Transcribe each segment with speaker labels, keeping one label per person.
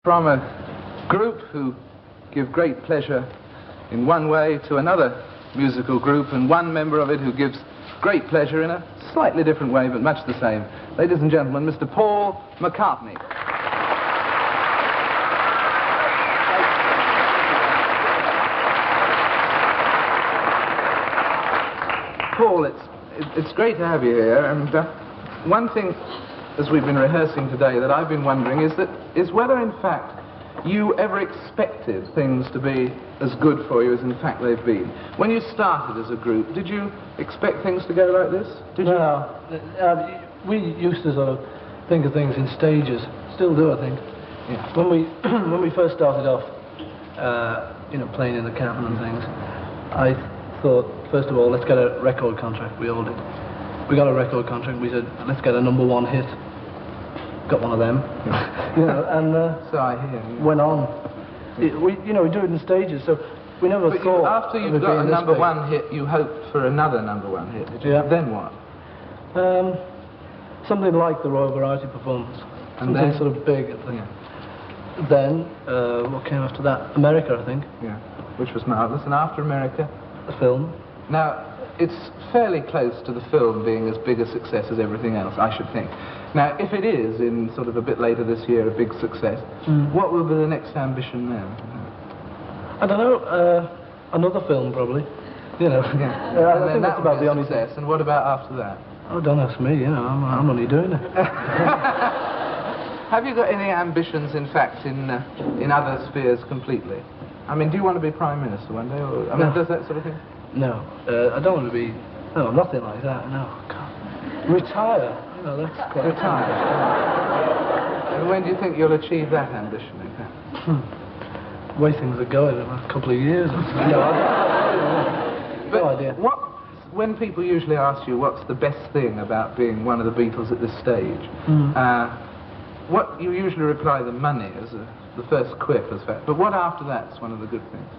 Speaker 1: From a group who give great pleasure in one way to another musical group, and one member of it who gives great pleasure in a slightly different way, but much the same. Ladies and gentlemen, Mr. Paul McCartney. Paul, it's great to have you here, and one thing, as we've been rehearsing today, that I've been wondering is whether, in fact, you ever expected things to be as good for you as in fact they've been. When you started as a group, did you expect things to go like this?
Speaker 2: No. We used to sort of think of things in stages. Still do, I think.
Speaker 1: Yeah.
Speaker 2: When we first started off, playing in the cabin and things, I thought, first of all, let's get a record contract. We all did. We got a record contract. We said, let's get a #1 hit. Got one of them.
Speaker 1: So I hear. Yeah.
Speaker 2: Went on. We do it in stages. So we never thought.
Speaker 1: After you got a #1 hit, you hoped for another #1 hit. Did you?
Speaker 2: Yeah.
Speaker 1: Then what?
Speaker 2: Something like the Royal Variety performance.
Speaker 1: And
Speaker 2: something
Speaker 1: then
Speaker 2: sort of big, I think.
Speaker 1: Yeah.
Speaker 2: Then what came after that? America, I think.
Speaker 1: Yeah. Which was marvelous. And after America,
Speaker 2: the film.
Speaker 1: Now, it's fairly close to the film being as big a success as everything else, I should think. Now, if it is, in sort of a bit later this year, a big success, what will be the next ambition then?
Speaker 2: I don't know, another film, probably.
Speaker 1: Yeah.
Speaker 2: I think that's about the only
Speaker 1: success. And what about after that?
Speaker 2: Oh, don't ask me, I'm only doing it.
Speaker 1: Have you got any ambitions, in fact, in other spheres completely? I mean, do you want to be Prime Minister one day? Or, does that sort of thing?
Speaker 2: No, I don't want to be... No, nothing like that, no. God. Retire, that's quite...
Speaker 1: Retire. And when do you think you'll achieve that ambition, in fact?
Speaker 2: The way things are going in the last couple of years. No idea.
Speaker 1: When people usually ask you what's the best thing about being one of the Beatles at this stage, what you usually reply, the money, as the first quip, as fact. But what after that's one of the good things?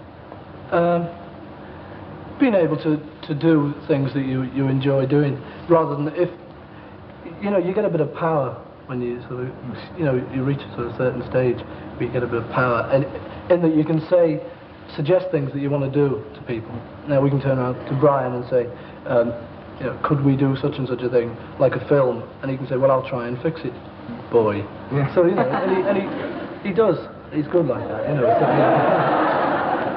Speaker 2: Being able to do things that you enjoy doing, rather than if you get a bit of power when you sort of you reach a sort of certain stage where you get a bit of power, and in that you can suggest things that you want to do to people. Now we can turn around to Brian and say, could we do such and such a thing, like a film, and he can say, well, I'll try and fix it, boy. Yeah. So and he does. He's good like that.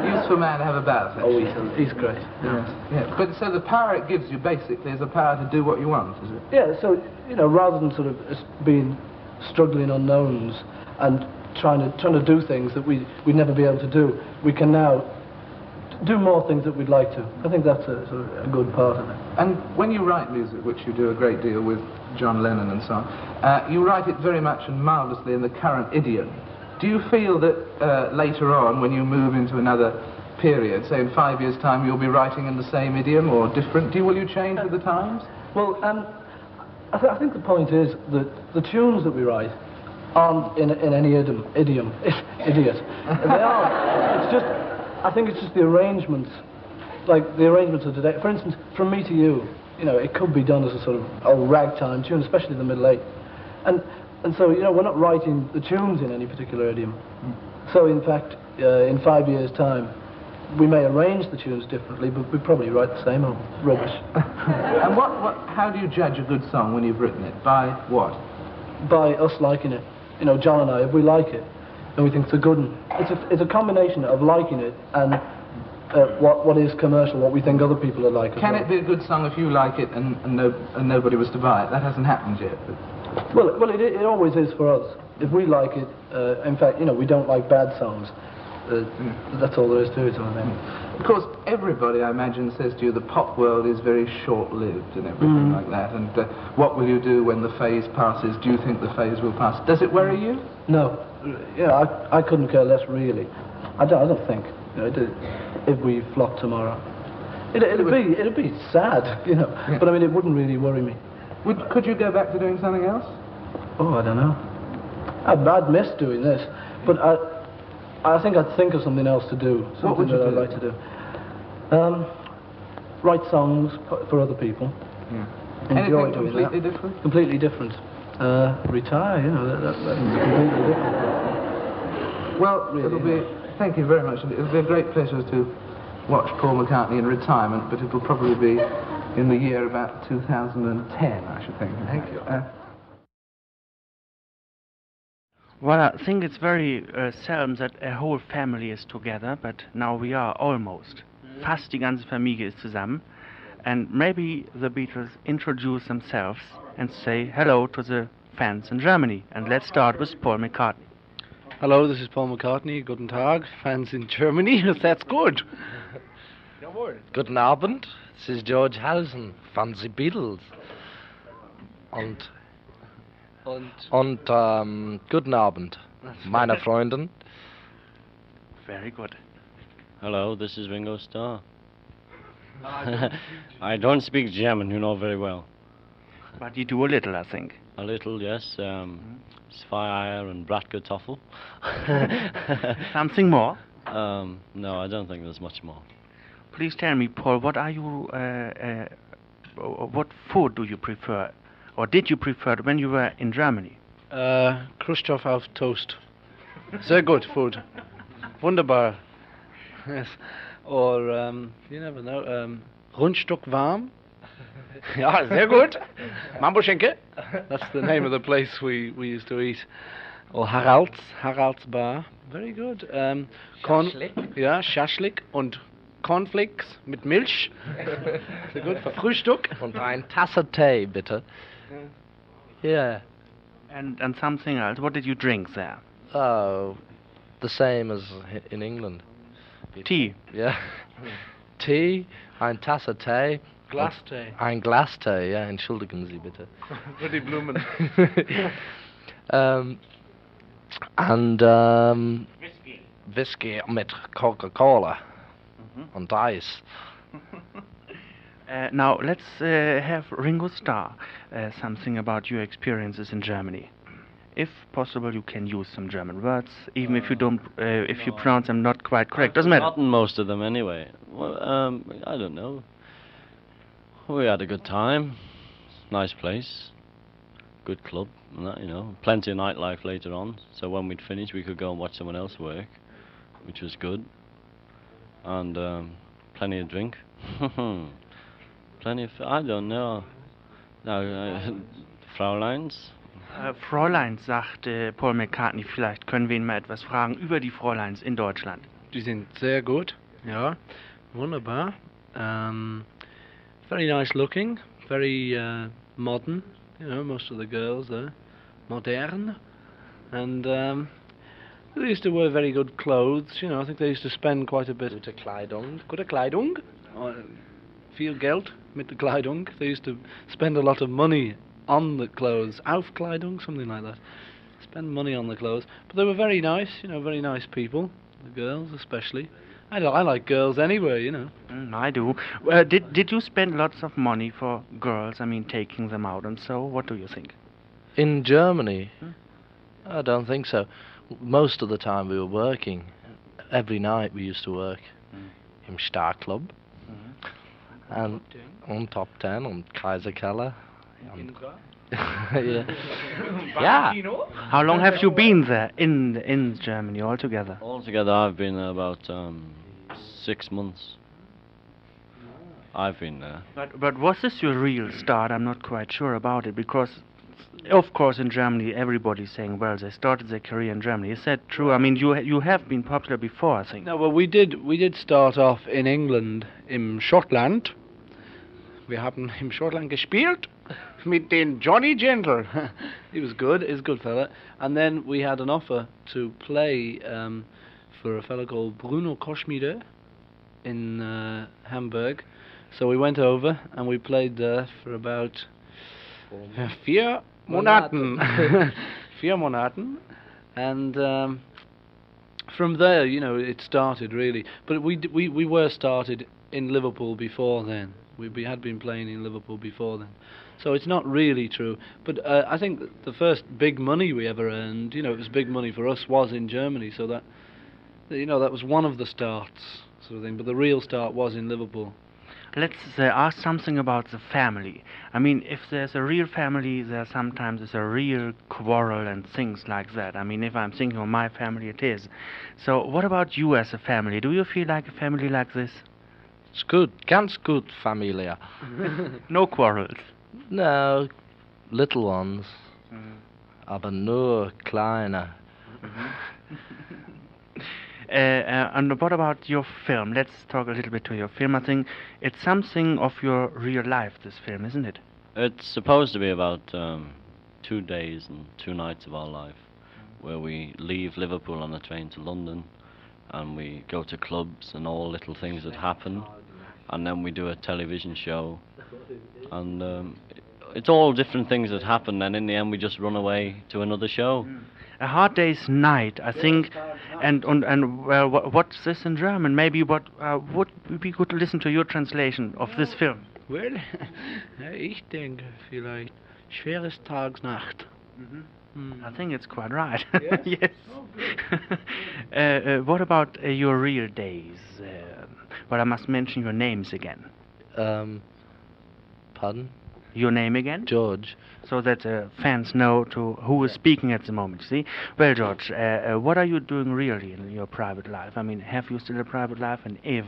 Speaker 1: Useful man to have about.
Speaker 2: Oh, he's great.
Speaker 1: Yeah. But so the power it gives you basically is a power to do what you want, is it?
Speaker 2: Yeah. So rather than sort of being struggling unknowns and trying to do things that we'd never be able to do, we can now do more things that we'd like to. I think that's a sort of a good part of it. And
Speaker 1: when you write music, which you do a great deal with John Lennon and so on, you write it very much and marvellously in the current idiom. Do you feel that later on, when you move into another period, say in 5 years' time, you'll be writing in the same idiom or different? Will you change with the times? Well,
Speaker 2: I think the point is that the tunes that we write aren't in any idiom. Idiot. They are. It's just, I think it's just the arrangements, like the arrangements of today. For instance, From Me to You, it could be done as a sort of old ragtime tune, especially the middle eight. And so, we're not writing the tunes in any particular idiom. So, in fact, in 5 years' time, we may arrange the tunes differently, but we probably write the same old rubbish.
Speaker 1: And how do you judge a good song when you've written it? By what?
Speaker 2: By us liking it. John and I, if we like it, and we think it's a good one. It's a combination of liking it and what is commercial, what we think other people are like.
Speaker 1: Can it be a good song if you like it and nobody was to buy it? That hasn't happened yet. But...
Speaker 2: Well, it always is for us. If we like it, in fact, we don't like bad songs. That's all there is to it, sort of thing.
Speaker 1: Of course, everybody, I imagine, says to you the pop world is very short-lived and everything like that. And what will you do when the phase passes? Do you think the phase will pass? Does it worry you?
Speaker 2: No. I couldn't care less, really. I don't think. If we flop tomorrow, it'd be sad,
Speaker 1: Yeah.
Speaker 2: But I mean, it wouldn't really worry me.
Speaker 1: Could you go back to doing something else?
Speaker 2: Oh, I don't know. I'd miss doing this, but I think I'd think of something else to do. Something that I'd like to do. Write songs for other people.
Speaker 1: Yeah.
Speaker 2: Enjoy
Speaker 1: Anything
Speaker 2: doing
Speaker 1: completely
Speaker 2: that.
Speaker 1: different?
Speaker 2: Completely different. Retire, that's completely different.
Speaker 1: Well,
Speaker 2: really.
Speaker 1: it'll be... Thank you very much. It'll be a great pleasure to watch Paul McCartney in retirement, but it'll probably be in the year about 2010, I should think.
Speaker 2: Thank you.
Speaker 3: Well, I think it's very seldom that a whole family is together, but now we are almost. Fast die ganze Familie ist zusammen. And maybe the Beatles introduce themselves and say hello to the fans in Germany. And let's start with Paul McCartney.
Speaker 2: Hello, this is Paul McCartney. Guten Tag, fans in Germany. That's good.
Speaker 4: Jawohl. Guten Abend, this is George Harrison von the Beatles. Und guten Abend, meine Freundin.
Speaker 3: Very good.
Speaker 5: Hello, this is Ringo Starr. I don't speak German, you know very well.
Speaker 3: But you do a little, I think.
Speaker 5: A little, yes. Zweier and Bratkartoffel.
Speaker 3: Something more?
Speaker 5: No, I don't think there's much more.
Speaker 3: Please tell me, Paul, what are you... what food do you prefer? Or did you prefer when you were in Germany?
Speaker 2: Khrushchev auf Toast. Sehr good food. Wunderbar. Yes. Or, you never know, Rundstück warm. Ja, sehr gut. Mambo-Schenke. That's the name of the place we used to eat. Or Harald's Bar. Very good.
Speaker 4: Schaschlik.
Speaker 2: Ja, Schaschlik und Cornflakes mit Milch. Sehr gut, für Frühstück.
Speaker 4: Und ein Tasse Tee, bitte. Yeah.
Speaker 3: And something else. What did you drink there?
Speaker 4: Oh, the same as in England.
Speaker 3: Tea.
Speaker 4: Yeah. Tee, ein Tasse Tee.
Speaker 2: Glastee.
Speaker 4: Ein Glastee, ja, entschuldigen Sie bitte.
Speaker 2: Für die Blumen.
Speaker 4: And whiskey mit Coca-Cola und Eis.
Speaker 3: Now, let's have Ringo Starr, something about your experiences in Germany. If possible, you can use some German words, even if you don't, if you pronounce them not quite correct. Doesn't matter.
Speaker 5: I've forgotten most of them anyway. Well, I don't know. We had a good time. Nice place. Good club. And that, you know, plenty of nightlife later on. So when we'd finished, we could go and watch someone else work, which was good. And plenty of drink. Plenty of... I don't know. No, Fräuleins.
Speaker 3: Fräulein, sagt Paul McCartney, vielleicht können wir ihn mal etwas fragen über die Fräuleins in Deutschland.
Speaker 2: Die sind sehr gut, ja, wunderbar. Very nice looking, very modern, you know, most of the girls there, modern. And they used to wear very good clothes, you know, I think they used to spend quite a bit.
Speaker 4: Gute Kleidung.
Speaker 2: Gute Kleidung, viel Geld mit der Kleidung. They used to spend a lot of money on the clothes, Aufkleidung, something like that. Spend money on the clothes. But they were very nice, you know, very nice people, the girls especially. I like girls anyway, you know.
Speaker 3: I do. Did you spend lots of money for girls, I mean, taking them out and so? What do you think?
Speaker 4: In Germany? I don't think so. Most of the time we were working. Every night we used to work im Starclub. And on Top 10, on Kaiserkeller. Yeah. Yeah.
Speaker 3: How long have you been there in Germany altogether?
Speaker 5: Altogether, I've been there about 6 months. I've been there.
Speaker 3: But was this your real start? I'm not quite sure about it, because of course in Germany everybody's saying, well, they started their career in Germany. Is that true? I mean, you have been popular before, I think.
Speaker 2: No, well, we did start off in England, in Schottland. Wir haben in Schottland gespielt mit den Johnny Gentle. He was good, he's a good fella. And then we had an offer to play for a fellow called Bruno Koschmider in Hamburg. So we went over and we played there for about 4 Monaten. 4 Monaten. And from there, you know, it started really. But we were started in Liverpool before then. We had been playing in Liverpool before then. So it's not really true. But I think the first big money we ever earned, you know, it was big money for us, was in Germany. So that, you know, that was one of the starts, sort of thing. But the real start was in Liverpool.
Speaker 3: let's ask something about the family. I mean, if there's a real family, there sometimes is a real quarrel and things like that. I mean, if I'm thinking of my family, it is. So, what about you as a family? Do you feel like a family like this?
Speaker 4: It's good, ganz gut, Familie.
Speaker 3: No quarrels.
Speaker 4: No, little ones, aber nur kleine.
Speaker 3: And what about your film? Let's talk a little bit to your film. I think it's something of your real life, this film, isn't it?
Speaker 5: It's supposed to be about 2 days and 2 nights of our life, where we leave Liverpool on a train to London, and we go to clubs and all little things that happen, and then we do a television show, and it's all different things that happen, and in the end we just run away to another show.
Speaker 3: A Hard Day's Night, I think, and well, what's this in German? Maybe what would be good to listen to your translation of this film.
Speaker 6: Well, ich denke vielleicht schweres Tagsnacht.
Speaker 3: I think it's quite right.
Speaker 6: Yes?
Speaker 3: Yes. What about your real days? Well, I must mention your names again.
Speaker 4: Pardon?
Speaker 3: Your name again?
Speaker 4: George.
Speaker 3: So that fans know to who is speaking at the moment, see? Well, George, what are you doing really in your private life? I mean, have you still a private life? And if,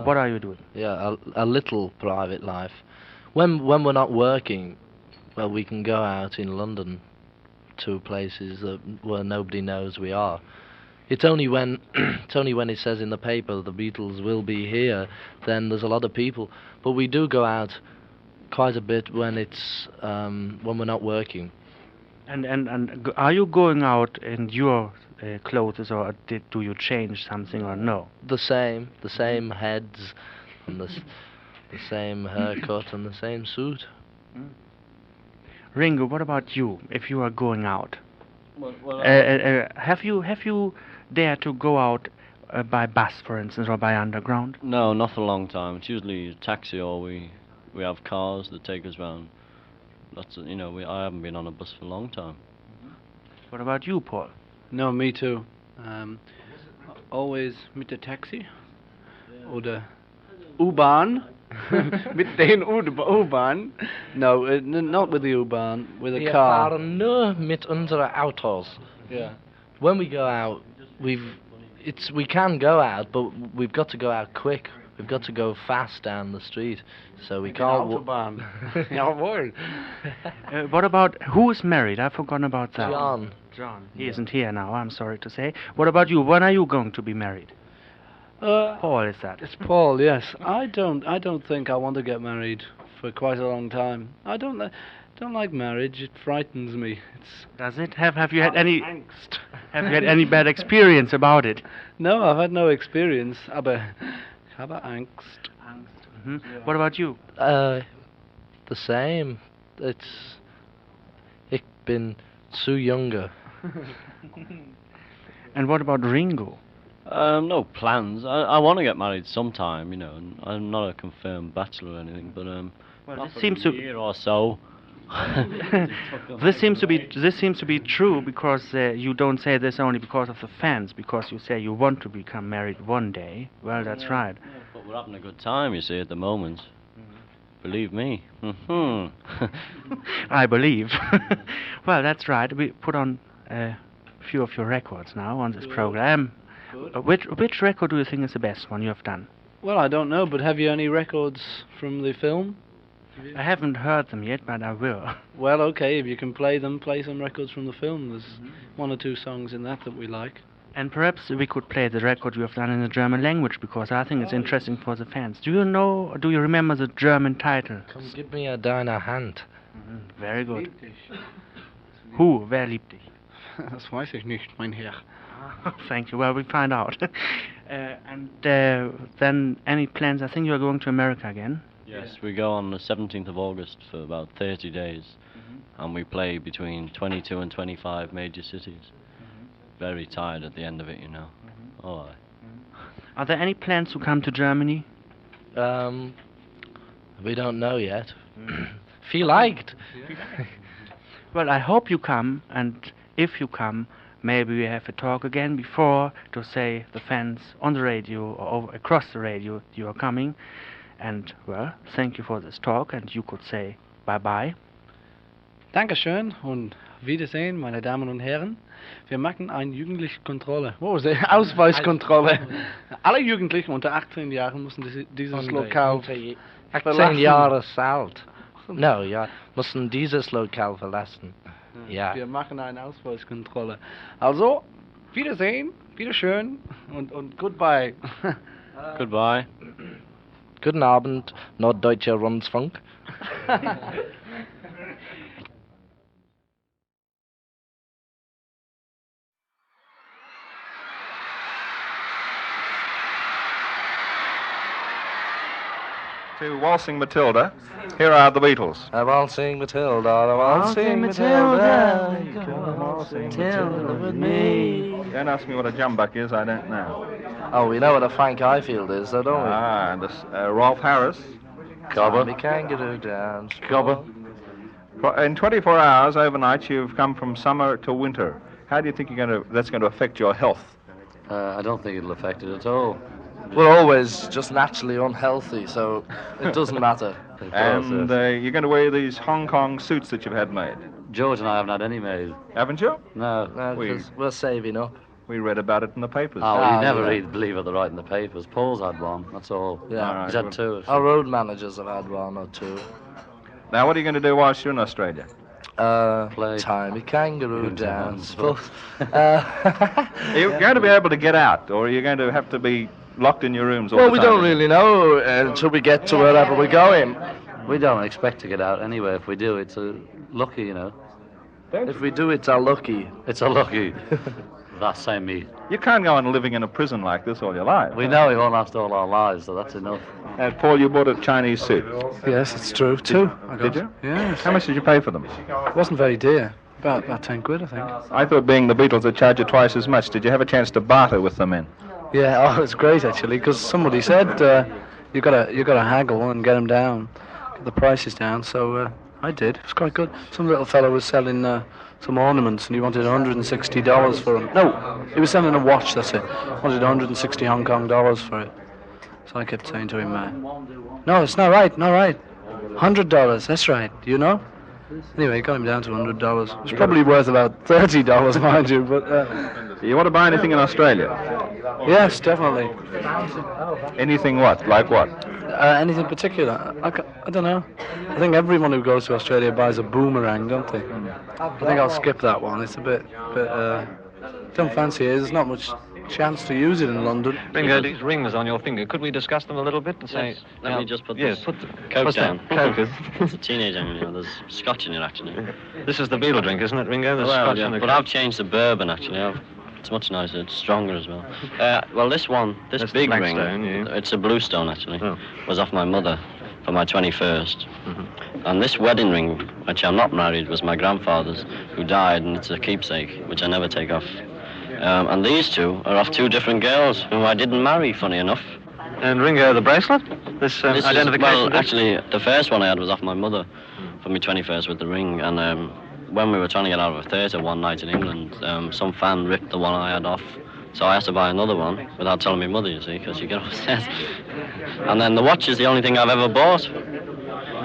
Speaker 3: what are you doing?
Speaker 4: Yeah, a little private life. When we're not working, well, we can go out in London to places where nobody knows we are. It's only when it says in the paper the Beatles will be here, then there's a lot of people. But we do go out quite a bit when it's when we're not working.
Speaker 3: And are you going out in your clothes, or do you change something, or no?
Speaker 4: The same heads, and the same haircut and the same suit.
Speaker 3: Ringo, what about you? If you are going out, have you dared to go out by bus, for instance, or by underground?
Speaker 5: No, not for a long time. It's usually a taxi, or we have cars that take us round. I haven't been on a bus for a long time.
Speaker 3: What about you, Paul?
Speaker 6: No, me too. Always mit der Taxi oder U-Bahn. Mit den U-Bahn. No, not with the U-Bahn, with a car.
Speaker 4: Wir fahren nur mit unseren Autos.
Speaker 6: Yeah.
Speaker 4: When we go out, we can go out, but we've got to go out quick. We've got to go fast down the street, so we can't.
Speaker 6: Autobahn. Jawohl.
Speaker 3: What about who is married? I've forgotten about that.
Speaker 4: John.
Speaker 3: John. He isn't here now, I'm sorry to say. What about you? When are you going to be married? Paul, is that?
Speaker 6: It's Paul, yes. I don't think I want to get married for quite a long time. I don't like marriage. It frightens me.
Speaker 3: Does it? Have you had any angst? Have you had any bad experience about it?
Speaker 6: No, I've had no experience. Aber ich habe Angst.
Speaker 3: Mm-hmm. What about you?
Speaker 4: The same. Ich bin zu younger.
Speaker 3: And what about Ringo?
Speaker 5: No plans. I want to get married sometime, and I'm not a confirmed bachelor or anything, but
Speaker 3: well,
Speaker 5: not
Speaker 3: this
Speaker 5: for
Speaker 3: seems
Speaker 5: a
Speaker 3: to
Speaker 5: year or so.
Speaker 3: This seems to be true, because you don't say this only because of the fans, because you say you want to become married one day. Well, that's right.
Speaker 5: Yeah, but we're having a good time, you see, at the moment. Believe me.
Speaker 3: I believe. Well, that's right. We put on a few of your records now on this program. Which record do you think is the best one you have done?
Speaker 6: Well, I don't know, but have you any records from the film?
Speaker 3: I haven't heard them yet, but I will.
Speaker 6: Well, okay, if you can play some records from the film. There's 1 or 2 songs in that we like.
Speaker 3: And perhaps we could play the record you have done in the German language, because I think it's interesting for the fans. Do you remember the German title?
Speaker 4: Komm, gib mir deine Hand.
Speaker 3: Very good. Who? Wer liebt dich?
Speaker 6: Das weiß ich nicht, mein Herr.
Speaker 3: Thank you. Well, we find out. And then any plans? I think you are going to America again.
Speaker 5: Yes, we go on the 17th of August for about 30 days, and we play between 22 and 25 major cities. Very tired at the end of it, Oh,
Speaker 3: Are there any plans to come to Germany?
Speaker 4: We don't know yet. Vielleicht.
Speaker 3: Well, I hope you come, and if you come, maybe we have a talk again before to say the fans on the radio or across the radio you are coming. And, well, thank you for this talk, and you could say bye-bye.
Speaker 6: Dankeschön und Wiedersehen, meine Damen und Herren. Wir machen eine jugendliche Kontrolle. Wo ist die Ausweiskontrolle? Alle Jugendlichen unter 18 Jahren müssen dieses Lokal
Speaker 4: 18 Jahre alt. No, ja, müssen dieses Lokal verlassen. Ja.
Speaker 6: Wir machen eine Ausweiskontrolle. Also, Wiedersehen, Wiederschön und Goodbye.
Speaker 5: Goodbye.
Speaker 4: Guten Abend, Norddeutscher Rundfunk.
Speaker 7: To Waltzing Matilda, here are the Beatles.
Speaker 4: Waltzing Matilda, waltzing Matilda, waltzing Matilda with me.
Speaker 7: Don't ask me what a jumbuck is, I don't know.
Speaker 4: Oh, we know what a Frank Highfield is, though, don't we?
Speaker 7: Ah, and this, Rolf Harris.
Speaker 4: Cobber. The kangaroo dance.
Speaker 7: Cobber. In 24 hours overnight, you've come from summer to winter. How do you think that's going to affect your health?
Speaker 8: I don't think it'll affect it at all.
Speaker 4: We're always just naturally unhealthy, so it doesn't matter.
Speaker 7: And you're going to wear these Hong Kong suits that you've had made.
Speaker 8: George and I haven't had any made.
Speaker 7: Haven't you?
Speaker 8: No.
Speaker 4: Because we're saving up.
Speaker 7: We read about it in the papers.
Speaker 8: Oh, you never believe what they write in the papers. Paul's had one, that's all.
Speaker 4: Yeah.
Speaker 7: All right.
Speaker 8: He's had two.
Speaker 4: Our road managers have had one or two.
Speaker 7: Now, what are you going to do whilst you're in Australia?
Speaker 8: Play.
Speaker 4: Tiny kangaroo dance.
Speaker 7: Are you going to be able to get out, or are you going to have to be locked in your rooms all the time?
Speaker 4: Well, we don't really know until we get to wherever we're going.
Speaker 8: We don't expect to get out anyway. If we do, it's lucky, you know.
Speaker 4: If we do, it's our lucky.
Speaker 8: It's a lucky. That's same me.
Speaker 7: You can't go on living in a prison like this all your life.
Speaker 8: We know it won't last all our lives, so that's enough.
Speaker 7: Paul, you bought a Chinese suit.
Speaker 6: Yes, it's true. Two.
Speaker 7: Did you?
Speaker 6: Yes.
Speaker 7: How much did you pay for them?
Speaker 6: It wasn't very dear. About 10 quid, I think.
Speaker 7: I thought being the Beatles would charge you twice as much. Did you have a chance to barter with the men?
Speaker 6: Yeah, oh, it's great actually, because somebody said you gotta haggle and get them down, get the prices down. So I did. It was quite good. Some little fellow was selling some ornaments, and he wanted $160 for them. No, he was selling a watch. That's it. Wanted 160 Hong Kong dollars for it. So I kept saying to him, "No, it's not right. Not right. $100. That's right. Do you know?" Anyway, got him down to $100. It's probably worth about $30, mind you, but...
Speaker 7: You want to buy anything in Australia?
Speaker 6: Yes, definitely.
Speaker 7: Anything what? Like what?
Speaker 6: Anything particular? I don't know. I think everyone who goes to Australia buys a boomerang, don't they? I think I'll skip that one. It's a bit don't fancy it. There's not much chance to use it in London.
Speaker 9: Ringo, these rings on your finger, could we discuss them a little bit and say...
Speaker 5: Yes. Let me just put
Speaker 9: yes,
Speaker 5: this
Speaker 9: put the
Speaker 5: Coke down.
Speaker 9: Coke.
Speaker 5: It's a teenager, you know, there's scotch in it, actually.
Speaker 9: This is the Beatle drink, isn't it, Ringo? There's scotch in the
Speaker 5: but I've changed the bourbon, actually. It's much nicer, it's stronger as well. Well, this
Speaker 9: That's
Speaker 5: big ring,
Speaker 9: Stone, yeah.
Speaker 5: it's a blue stone, actually,
Speaker 9: Oh.
Speaker 5: was off my mother for my 21st. Mm-hmm. And this wedding ring, which I'm not married, was my grandfather's, who died, and it's a keepsake, which I never take off. And these two are off two different girls whom I didn't marry, funny enough.
Speaker 9: And Ringo, the bracelet? This identification?
Speaker 5: Actually, the first one I had was off my mother for my 21st with the ring, and when we were trying to get out of a theatre one night in England, some fan ripped the one I had off, so I had to buy another one without telling my mother, you see, because you get upset. And then the watch is the only thing I've ever bought.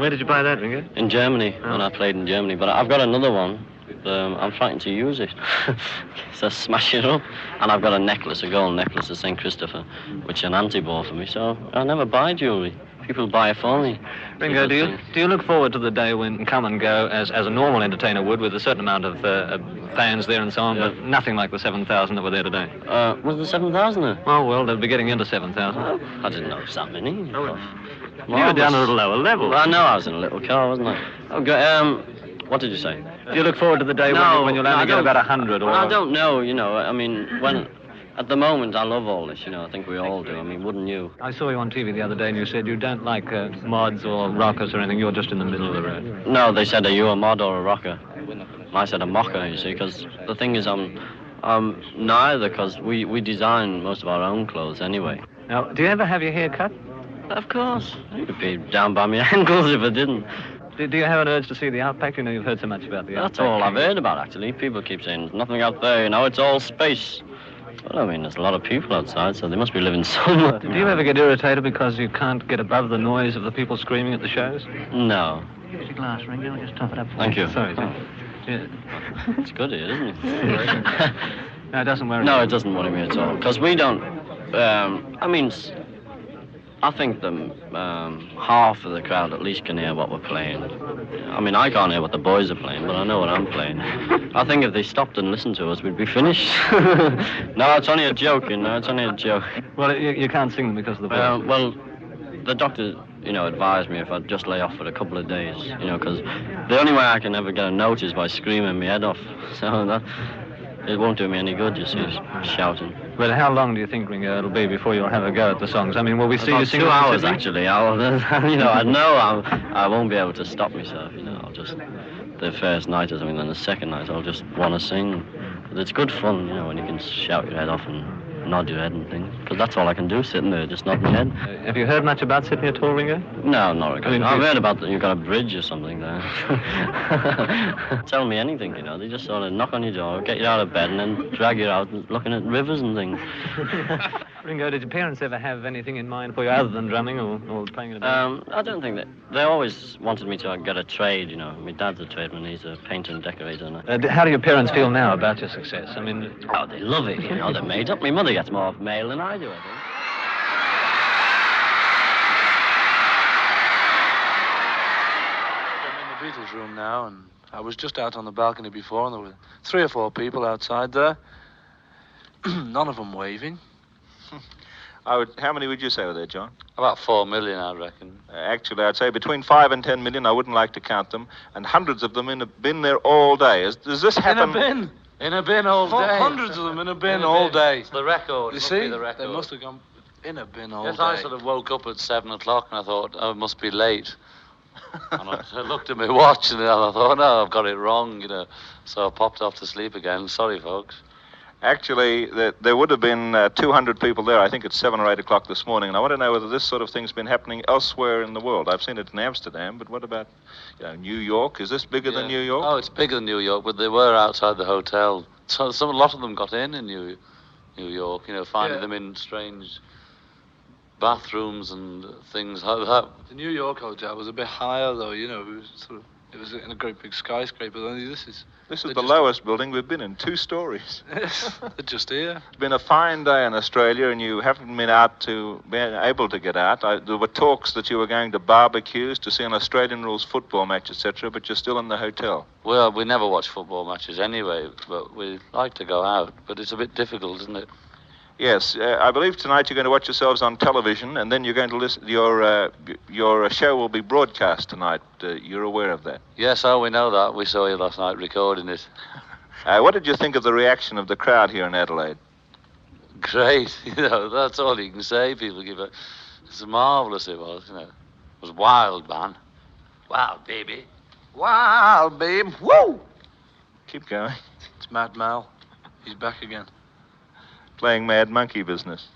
Speaker 9: Where did you buy that, Ringo?
Speaker 5: In Germany, when I played in Germany, but I've got another one. I'm frightened to use it, so smash it up. And I've got a gold necklace of St. Christopher, which an auntie bought for me, so I never buy jewellery. People buy it for me.
Speaker 9: Ringo, do you look forward to the day when Come and Go, as a normal entertainer would, with a certain amount of fans there and so on, but nothing like the 7,000 that were there today?
Speaker 5: Was there 7,000 there?
Speaker 9: Oh, well, they'll be getting into 7,000.
Speaker 5: I didn't know it was that many.
Speaker 9: You were down at a lower level.
Speaker 5: Well, I know I was in a little car, wasn't I? Okay, what did you say?
Speaker 9: Do you look forward to the day when you'll only get about 100? Or...
Speaker 5: I don't know, you know, I mean, at the moment, I love all this, you know, I think we all do. I mean, wouldn't you?
Speaker 9: I saw you on TV the other day and you said you don't like mods or rockers or anything, you're just in the middle of the road.
Speaker 5: No, they said, are you a mod or a rocker? And I said a mocker, you see, because the thing is, I'm neither, because we design most of our own clothes anyway.
Speaker 9: Now, do you ever have your hair cut?
Speaker 5: Of course. I could be down by my ankles if I didn't.
Speaker 9: Do you have an urge to see the Outback? You know, you've heard so much about the Outback.
Speaker 5: That's all I've heard about, actually. People keep saying, there's nothing out there, you know, it's all space. Well, I mean, there's a lot of people outside, so they must be living somewhere.
Speaker 9: Do you ever get irritated because you can't get above the noise of the people screaming at the shows?
Speaker 5: No.
Speaker 3: Here's your glass, Ringo. Just top it up for
Speaker 5: Thank you.
Speaker 9: Sorry. Yeah.
Speaker 5: It's good here, isn't it?
Speaker 9: No, it doesn't worry
Speaker 5: No,
Speaker 9: me.
Speaker 5: it doesn't worry me at all. Because we don't... I think half of the crowd at least can hear what we're playing. I mean, I can't hear what the boys are playing, but I know what I'm playing. I think if they stopped and listened to us, we'd be finished. No, it's only a joke, you know, it's only a joke.
Speaker 9: Well, you can't sing them because of the voice.
Speaker 5: Well, the doctor, advised me if I'd just lay off for a couple of days, because the only way I can ever get a note is by screaming my head off. So it won't do me any good, you see, shouting.
Speaker 9: But how long do you think, Ringo, it'll be before you'll have a go at the songs? I mean, will we see you sing?
Speaker 5: 2 hours, actually. I know I won't be able to stop myself, I'll just... The first night or something, then the second night I'll just want to sing. But it's good fun, when you can shout your head off and nod your head and things. Because that's all I can do, sitting there, just nodding my head.
Speaker 9: Have you heard much about Sydney at all, Ringo?
Speaker 5: No, not really. I've heard about that you've got a bridge or something there. Tell me anything, They just sort of knock on your door, get you out of bed, and then drag you out looking at rivers and things.
Speaker 9: Ringo, did your parents ever have anything in mind for you other than drumming or playing in a band?
Speaker 5: I don't think that. They always wanted me to get a trade, My dad's a tradesman, he's a painter and decorator.
Speaker 9: How do your parents feel now about your success? I mean...
Speaker 5: Oh, they love it, They're made up. My mother gets more mail than I do, I think.
Speaker 6: I'm in the Beatles room now, and I was just out on the balcony before, and there were 3 or 4 people outside there. None of them waving.
Speaker 7: How many would you say were there, John?
Speaker 8: About 4 million, I reckon.
Speaker 7: Actually, I'd say between 5 and 10 million. I wouldn't like to count them. And hundreds of them have been there all day. Does this happen?
Speaker 6: In a bin.
Speaker 8: In a bin all day.
Speaker 6: Hundreds of them in a bin all day.
Speaker 8: It's the record.
Speaker 6: You
Speaker 8: Must
Speaker 6: see?
Speaker 8: be the record.
Speaker 6: They must have gone in a bin all
Speaker 8: Yes,
Speaker 6: day.
Speaker 8: I sort of woke up at 7 o'clock and I thought, oh, it must be late. And I looked at my watch and I thought, no, I've got it wrong, So I popped off to sleep again. Sorry, folks.
Speaker 7: Actually, there would have been 200 people there, I think it's 7 or 8 o'clock this morning, and I want to know whether this sort of thing's been happening elsewhere in the world. I've seen it in Amsterdam, but what about New York? Is this bigger than New York?
Speaker 8: Oh, it's bigger than New York, but they were outside the hotel. So a lot of them got in New York, finding them in strange bathrooms and things like that.
Speaker 6: The New York hotel was a bit higher, though, it was in a great big skyscraper. Only this is
Speaker 7: the lowest building we've been in, 2 stories.
Speaker 6: Yes, they're just here.
Speaker 7: It's been a fine day in Australia, and you haven't been able to get out. There were talks that you were going to barbecues to see an Australian rules football match, etc., but you're still in the hotel.
Speaker 8: Well, we never watch football matches anyway, but we like to go out. But it's a bit difficult, isn't it?
Speaker 7: Yes, I believe tonight you're going to watch yourselves on television, and then you're going to listen. Your show will be broadcast tonight. You're aware of that?
Speaker 8: Yes, we know that. We saw you last night recording it.
Speaker 7: What did you think of the reaction of the crowd here in Adelaide?
Speaker 8: Great, that's all you can say. People give it. It's marvellous. It was, It was wild, man. Wild, baby.
Speaker 6: Wild, babe. Woo!
Speaker 7: Keep going.
Speaker 6: It's Mad Mal. He's back again.
Speaker 7: Playing Mad Monkey business.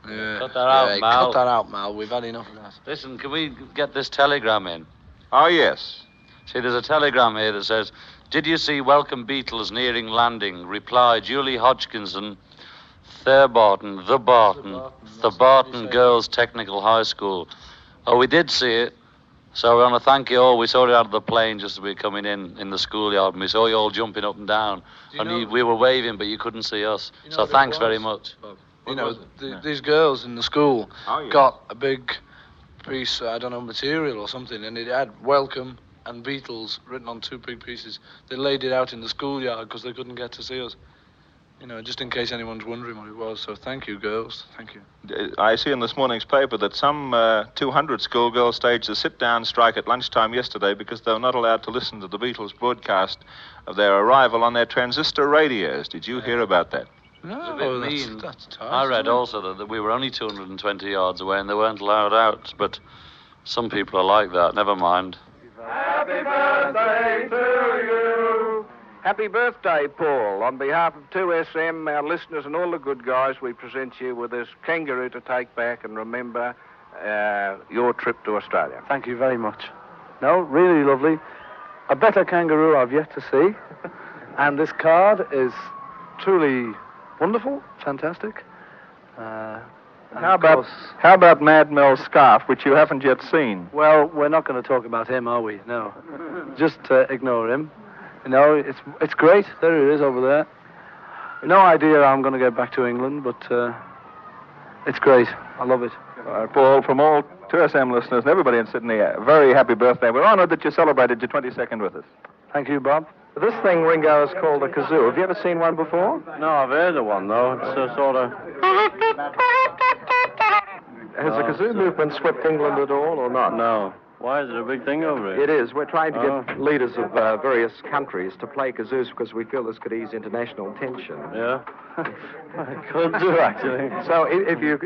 Speaker 6: Yeah.
Speaker 8: Cut that out, Mal.
Speaker 6: Cut that out, Mal. We've had enough of that.
Speaker 8: Listen, can we get this telegram in?
Speaker 7: Oh, yes.
Speaker 8: See, there's a telegram here that says, did you see welcome Beatles nearing landing? Reply, Julie Hodgkinson, The Barton Girls Technical High School. Oh, we did see it. So we want to thank you all. We saw it out of the plane just as we were coming in the schoolyard, and we saw you all jumping up and down. We were waving, but you couldn't see us. So thanks very much.
Speaker 6: These girls in the school got a big piece, material or something, and it had welcome and Beatles written on 2 big pieces. They laid it out in the schoolyard because they couldn't get to see us. Just in case anyone's wondering what it was. So thank you, girls. Thank you.
Speaker 7: I see in this morning's paper that some 200 schoolgirls staged a sit-down strike at lunchtime yesterday because they were not allowed to listen to the Beatles broadcast of their arrival on their transistor radios. Did you hear about that?
Speaker 6: No,
Speaker 8: that's tough. I read also that we were only 220 yards away and they weren't allowed out, but some people are like that. Never mind.
Speaker 10: Happy birthday to you. Happy birthday, Paul. On behalf of 2SM, our listeners and all the good guys, we present you with this kangaroo to take back and remember your trip to Australia.
Speaker 6: Thank you very much. No, really lovely. A better kangaroo I've yet to see. And this card is truly wonderful, fantastic.
Speaker 10: How about Mad Mel's scarf, which you haven't yet seen?
Speaker 6: Well, we're not going to talk about him, are we? No. Just ignore him. You know, it's great. There it is over there. No idea how I'm going to get back to England, but it's great. I love it.
Speaker 10: Paul, from all 2SM listeners and everybody in Sydney, a very happy birthday. We're honoured that you celebrated your 22nd with us.
Speaker 6: Thank you, Bob.
Speaker 10: This thing, Ringo, is called a kazoo. Have you ever seen one before?
Speaker 5: No, I've heard of one, though. It's a sort of...
Speaker 10: Has the kazoo movement swept England at all, or not?
Speaker 5: No. Why is it a big thing over here?
Speaker 10: It is. We're trying to get leaders of various countries to play kazoos because we feel this could ease international tension.
Speaker 5: Yeah? I could do, actually.
Speaker 10: So if you...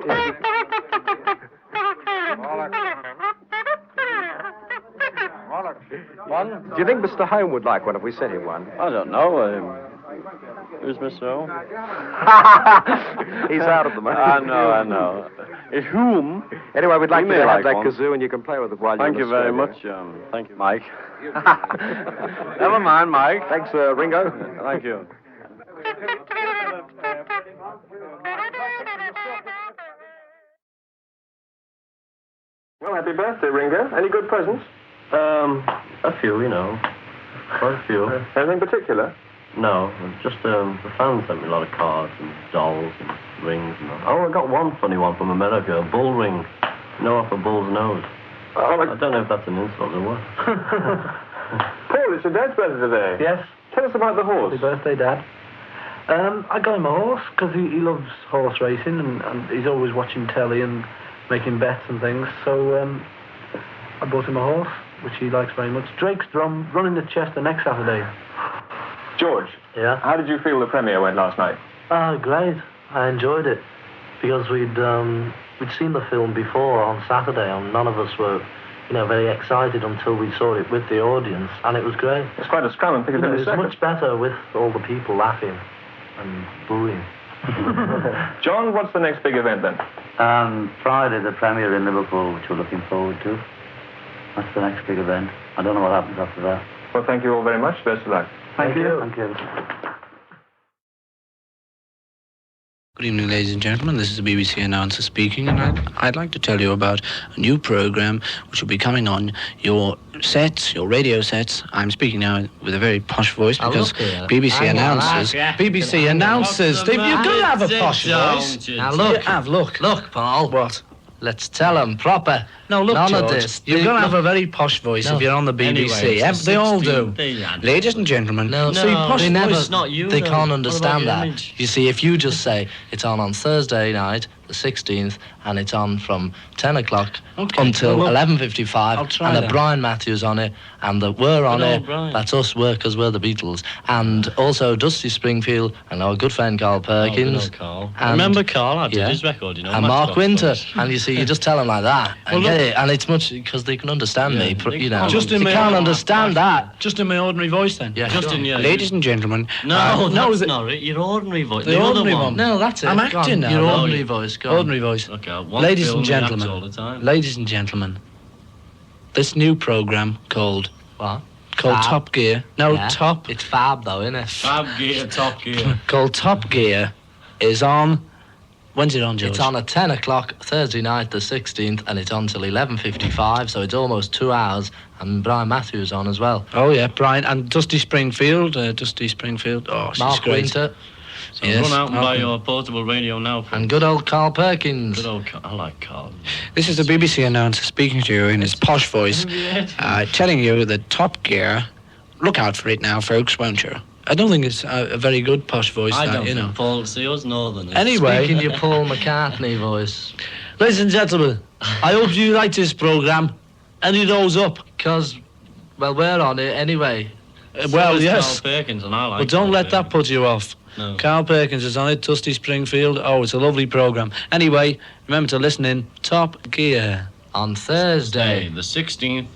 Speaker 5: One?
Speaker 10: Do you think Mr. Home would like one if we sent him one?
Speaker 5: I don't know. Who's Mr. Home?
Speaker 10: He's out at the moment.
Speaker 5: I know. Whom?
Speaker 10: Anyway, we'd like you to have that
Speaker 5: one.
Speaker 10: kazoo and you can play with it while
Speaker 5: Thank
Speaker 10: you're
Speaker 5: you very much. Thank you, Mike. Never mind, Mike.
Speaker 10: Thanks, Ringo.
Speaker 5: Thank you.
Speaker 10: Well, happy birthday, Ringo. Any good presents?
Speaker 11: A few, you know. Quite a few.
Speaker 10: Anything particular?
Speaker 11: No, just the fans sent me a lot of cards and dolls and rings and all. Oh, I got one funny one from America, a bull ring. You know, off a bull's nose.
Speaker 10: Oh,
Speaker 11: I don't know if that's an insult or what.
Speaker 10: Paul, it's your dad's birthday today.
Speaker 2: Yes.
Speaker 10: Tell us about the horse.
Speaker 2: Happy birthday, Dad. I got him a horse because he loves horse racing and he's always watching telly and making bets and things. So I bought him a horse, which he likes very much. Drake's Drum, running at Chester next Saturday.
Speaker 10: George.
Speaker 11: Yeah?
Speaker 10: How did you feel the premiere went last night?
Speaker 11: Great. I enjoyed it because we'd seen the film before on Saturday and none of us were, very excited until we saw it with the audience, and it was great.
Speaker 10: It's quite a scrum in Piccadilly
Speaker 11: It was much better with all the people laughing and booing.
Speaker 10: John, what's the next big event then?
Speaker 12: Friday, the premiere in Liverpool, which we're looking forward to. That's the next big event. I don't know what happens after that.
Speaker 10: Well, thank you all very much. Best of luck.
Speaker 12: Thank you. Thank you.
Speaker 13: Good evening, ladies and gentlemen. This is the BBC announcer speaking, and I'd like to tell you about a new program which will be coming on your sets, your radio sets. I'm speaking now with a very posh voice because BBC announcers. BBC announcers. You've got to have a posh voice.
Speaker 4: Now look. Look, Paul.
Speaker 13: What?
Speaker 4: Let's tell them proper.
Speaker 13: No, look,
Speaker 4: None
Speaker 13: George,
Speaker 4: of this.
Speaker 13: you've got to have a very posh voice if you're on the BBC.
Speaker 9: Anyway,
Speaker 13: They all do. Ladies and gentlemen, posh
Speaker 4: they never.
Speaker 9: voice, not you,
Speaker 4: they
Speaker 9: though.
Speaker 4: can't
Speaker 9: What
Speaker 4: understand
Speaker 9: about
Speaker 4: that.
Speaker 9: your image?
Speaker 4: You see, if you just say it's on Thursday night, the 16th, and it's on from 10 o'clock until 11:55, and the Brian Matthews on it, and we're on it.
Speaker 9: Brian.
Speaker 4: That's us, because we're the Beatles, and also Dusty Springfield and our good friend Carl Perkins.
Speaker 9: Carl.
Speaker 4: And,
Speaker 9: Remember Carl? I did his record,
Speaker 4: and
Speaker 9: Matchbox
Speaker 4: Mark Winter.
Speaker 9: Boys.
Speaker 4: And you see, you just tell them like that, and get it, and it's much because they can understand me.
Speaker 13: Just in
Speaker 4: they
Speaker 13: my
Speaker 4: can't
Speaker 13: own-
Speaker 4: understand that.
Speaker 13: Just in my ordinary voice, then.
Speaker 4: Yeah,
Speaker 9: Just
Speaker 4: sure.
Speaker 9: in your...
Speaker 13: Ladies and gentlemen.
Speaker 9: No,
Speaker 13: is
Speaker 9: that's
Speaker 13: it-
Speaker 9: not it. Your ordinary voice.
Speaker 13: The
Speaker 9: The other
Speaker 13: ordinary
Speaker 9: one.
Speaker 13: one.
Speaker 4: No, that's it.
Speaker 13: I'm
Speaker 4: Go on.
Speaker 13: acting now.
Speaker 4: Your
Speaker 13: No,
Speaker 4: ordinary
Speaker 9: you-
Speaker 4: voice. Go on.
Speaker 13: Ordinary voice.
Speaker 9: Okay, one
Speaker 13: Ladies
Speaker 9: film
Speaker 13: and
Speaker 9: he acts
Speaker 13: gentlemen.
Speaker 9: all the time.
Speaker 13: Ladies and gentlemen. This new program called
Speaker 4: What?
Speaker 13: Fab.
Speaker 4: Top Gear.
Speaker 13: No,
Speaker 4: Yeah.
Speaker 13: Top.
Speaker 4: It's Fab, though, isn't it?
Speaker 9: Fab Gear, Top Gear.
Speaker 13: Called Top Gear is on. When's it on, George?
Speaker 4: It's on at 10 o'clock Thursday night, the 16th, and it's on till 11:55, so it's almost 2 hours, and Brian Matthews on as well.
Speaker 13: Oh, yeah, Brian. And Dusty Springfield. Oh, she's
Speaker 4: Mark
Speaker 13: great.
Speaker 4: Winter,
Speaker 9: So run out and buy your portable radio now. Folks.
Speaker 4: and good old Carl Perkins.
Speaker 9: Good old Carl. I like Carl.
Speaker 13: This is the BBC announcer speaking to you in his posh voice, telling you that Top Gear. Look out for it now, folks, won't you? I don't think it's a very good posh voice,
Speaker 9: I
Speaker 13: that,
Speaker 9: don't
Speaker 13: you know.
Speaker 9: think Paul, see us northerners.
Speaker 13: Anyway,
Speaker 4: Speaking your Paul McCartney voice.
Speaker 13: ladies and gentlemen, I hope you like this programme. Any those up?
Speaker 4: Because, well, we're on it anyway.
Speaker 13: Well,
Speaker 9: is
Speaker 13: yes.
Speaker 9: Carl Perkins, and I like
Speaker 13: But don't
Speaker 9: Carl
Speaker 13: let that
Speaker 9: Perkins.
Speaker 13: put you off.
Speaker 9: No.
Speaker 13: Carl Perkins is on it, Dusty Springfield. Oh, it's a lovely programme. Anyway, remember to listen in. Top Gear.
Speaker 4: On Thursday.
Speaker 9: The 16th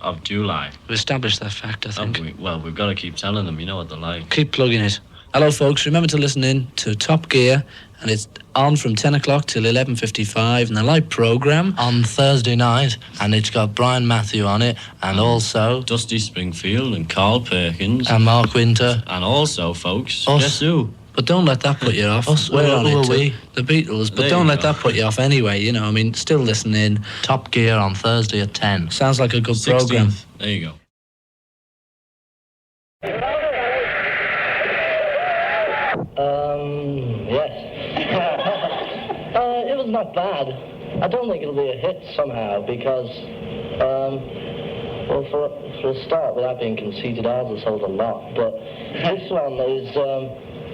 Speaker 9: of July.
Speaker 13: We've established that fact, I think.
Speaker 9: We've got to keep telling them, you know what they're like.
Speaker 13: Keep plugging it. Hello, folks. Remember to listen in to Top Gear, and it's on from 10 o'clock till 11:55, and the live programme.
Speaker 4: On Thursday night, and it's got Brian Matthew on it, and also
Speaker 9: Dusty Springfield and Carl Perkins.
Speaker 4: and Mark Winter.
Speaker 9: And also, folks,
Speaker 4: Us.
Speaker 9: guess who?
Speaker 13: But don't let that put you off. We're on it too. The Beatles. But don't let that put you off anyway, you know. I mean, still listening.
Speaker 4: Top Gear on Thursday at 10.
Speaker 13: Sounds like a good programme.
Speaker 5: There you go.
Speaker 11: Yes. It was not bad. I don't think it'll be a hit somehow because, well, for a start, without being conceited, ours has sold a lot. But this one is,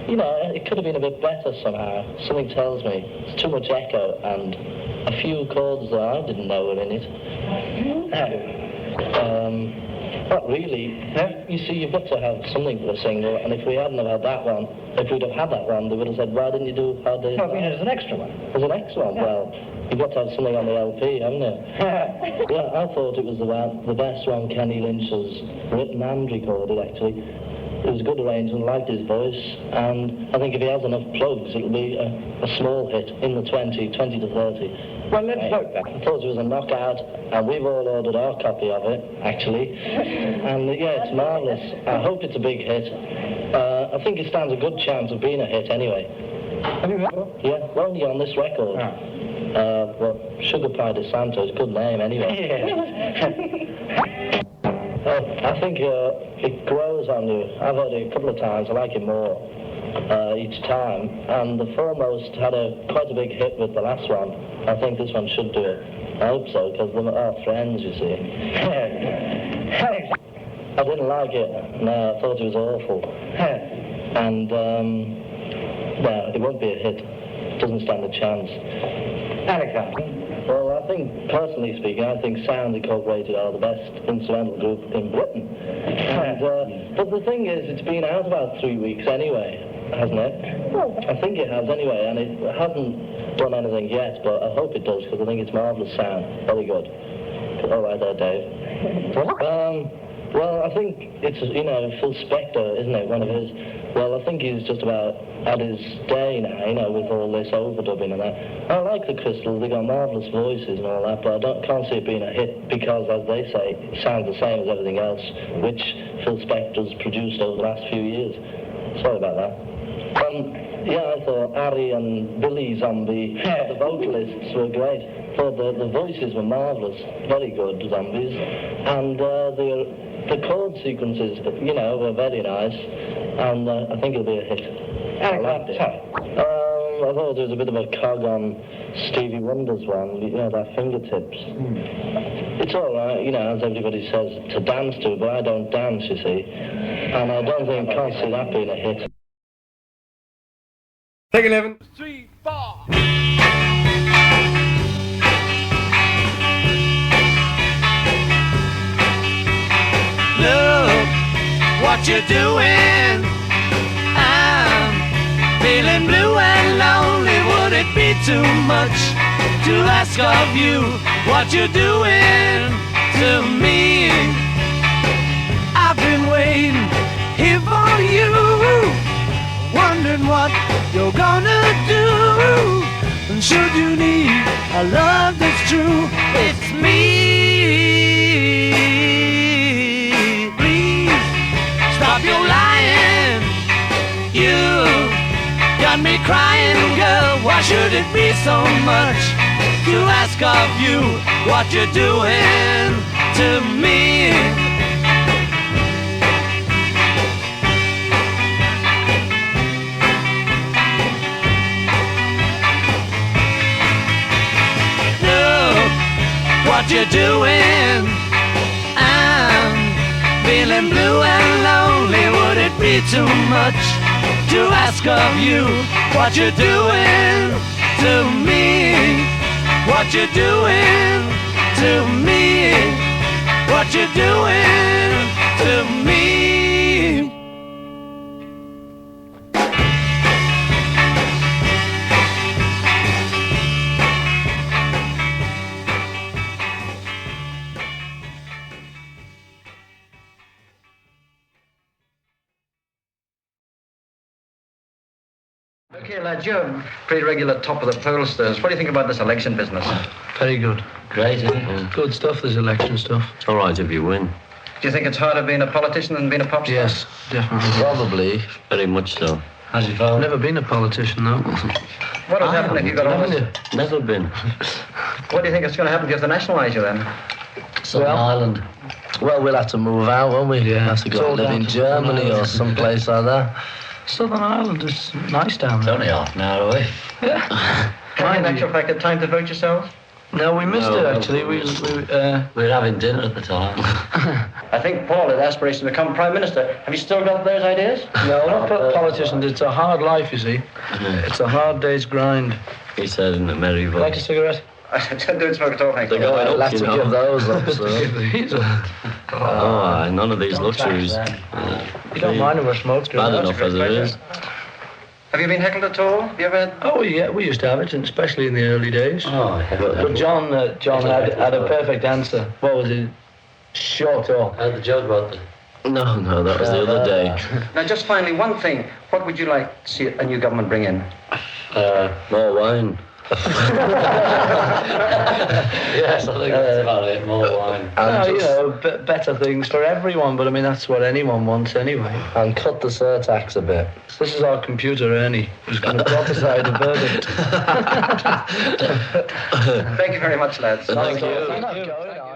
Speaker 11: you know, it could have been a bit better somehow. Something tells me it's too much echo and a few chords that I didn't know were in it. Not really. You see, you've got to have something for a single, and if we hadn't have had that one, if we'd have had that one, they would have said, why didn't you do How Did...
Speaker 14: No, there's an extra one.
Speaker 11: There's an extra one? Well, you've got to have something on the LP, haven't you? Yeah, I thought it was the best one Kenny Lynch has written and recorded, actually. It was a good arrangement, liked his voice, and I think if he has enough plugs, it'll be a small hit in the 20 to 30.
Speaker 14: Well, let's vote that.
Speaker 11: I thought it was a knockout, and we've all ordered our copy of it, actually. And yeah, it's marvellous. I hope it's a big hit. I think it stands a good chance of being a hit anyway.
Speaker 14: Have you heard it?
Speaker 11: Yeah, well, only on this record. Well, Sugar Pie de Santo is a good name anyway. I think it grows on you. I've heard it a couple of times. I like it more each time. And the Foremost had quite a big hit with the last one. I think this one should do it. I hope so, because they're our friends, you see. I didn't like it. No, I thought it was awful. And, no, it won't be a hit. It doesn't stand a chance.
Speaker 14: Alexander?
Speaker 11: Well, I think, personally speaking, I think Sound Incorporated are the best instrumental group in Britain. And, but the thing is, it's been out about 3 weeks anyway, hasn't it? Well, I think it has anyway, and it hasn't done anything yet, but I hope it does, because I think it's marvellous sound. Very good. All right there, Dave. Well, I think it's, you know, Phil Spector, isn't it, one of his... Well, I think he's just about at his day now, you know, with all this overdubbing and that. I like the Crystals, they got marvellous voices and all that, but I can't see it being a hit because, as they say, it sounds the same as everything else, which Phil Spector's produced over the last few years. Sorry about that. Yeah, I thought Ari and Billy Zombie, the vocalists were great. I thought the voices were marvellous, very good, Zombies. And the chord sequences, you know, were very nice. And I think it'll be a hit. I liked it. I thought there was a bit of a cog on Stevie Wonder's one, you know, that Fingertips. It's all right, you know, as everybody says, to dance to, but I don't dance, you see. And I can't see that being a hit.
Speaker 14: Take 11.
Speaker 15: 3, 4.
Speaker 16: Look what you're doing. I'm feeling blue and lonely. Would it be too much to ask of you what you're doing to me? I've been waiting here for you, wondering what you're gonna do. And should you need a love that's true, it's me. Please stop your lying. You got me crying, girl. Why should it be so much to ask of you what you're doing to me? What you're doing, I'm feeling blue and lonely. Would it be too much to ask of you what you're doing to me? What you're doing to me? What you're doing to me?
Speaker 17: Okay, lads, you're pretty regular top of the pollsters. What do you think about this election business?
Speaker 13: Very good.
Speaker 12: Great, isn't it?
Speaker 13: Good stuff, this election stuff.
Speaker 12: It's all right if you win.
Speaker 17: Do you think it's harder being a politician than being a pop star?
Speaker 13: Yes, definitely.
Speaker 12: Probably. Very much so.
Speaker 17: How's it going?
Speaker 6: Never been a politician, though.
Speaker 17: What has happened if you got all this?
Speaker 12: Never been.
Speaker 17: What do you think is going to happen if you have to nationalise you then?
Speaker 12: Southern Ireland.
Speaker 4: Well, we'll have to move out, won't we?
Speaker 6: Yeah.
Speaker 4: Have to go live in Germany or someplace like that.
Speaker 6: Southern Ireland is nice down
Speaker 12: It's
Speaker 6: there.
Speaker 12: only half an hour away.
Speaker 17: Can you, in actual fact, have time to vote yourselves?
Speaker 6: No, we missed it, actually. We
Speaker 12: were having dinner at the time.
Speaker 17: I think Paul had aspirations to become Prime Minister. Have you still got those ideas?
Speaker 6: No, not politicians. It's a hard life, you see. It's a hard day's grind.
Speaker 12: He said in a merry voice.
Speaker 6: Like a cigarette?
Speaker 17: I don't smoke at all, thank you.
Speaker 12: They're going
Speaker 4: I'll
Speaker 12: up,
Speaker 4: have to
Speaker 12: you know.
Speaker 4: give those up, so.
Speaker 12: Oh, none of these luxuries.
Speaker 6: You don't mind if I smoke?
Speaker 12: Bad enough as it is.
Speaker 17: Have you been heckled at all? Have you ever had...
Speaker 6: Oh, yeah, we used to have it, and especially in the early days.
Speaker 12: Oh,
Speaker 6: But John had a perfect answer. What was it? Short or?
Speaker 12: I had the joke about the... No, that was the other day.
Speaker 17: Now, just finally, one thing. What would you like to see a new government bring in?
Speaker 12: More wine. Yes, I think that's about it. More wine.
Speaker 6: And you know, better things for everyone, but I mean, that's what anyone wants anyway.
Speaker 4: And cut the surtax a bit.
Speaker 6: This is our computer, Ernie, who's going to prophesy the verdict.
Speaker 17: Thank you very much, lads.
Speaker 12: Thank you.
Speaker 6: I'm not going on.